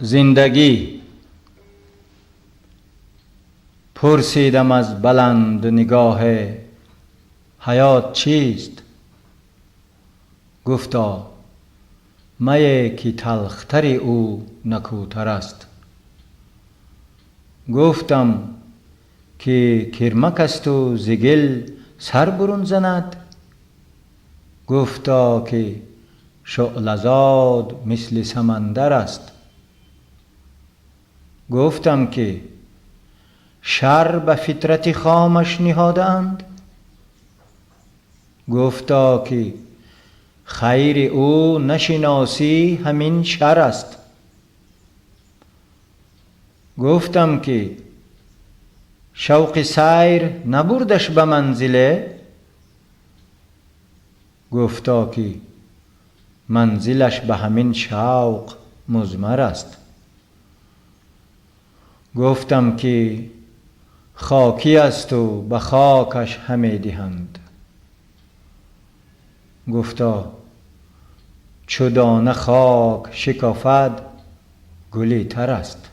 زندگی. پرسیدم از بلند نگاه حیات چیست؟ گفتا می که تلختر او نکوتر است. گفتم که کرمک است و ز گل سر برون زند. گفتا که شعله زاد مثل سمندر است. گفتم که شر به فطرت خامش نهادند. گفتا که خیر او نشناسی همین شر است. گفتم که شوق سیر نبردش به منزله. گفتا که منزلش به همین شوق مضمر است. گفتم که خاکی است و به خاکش همه دهند. گفتا چو دانه خاک شکافد گلی تر است.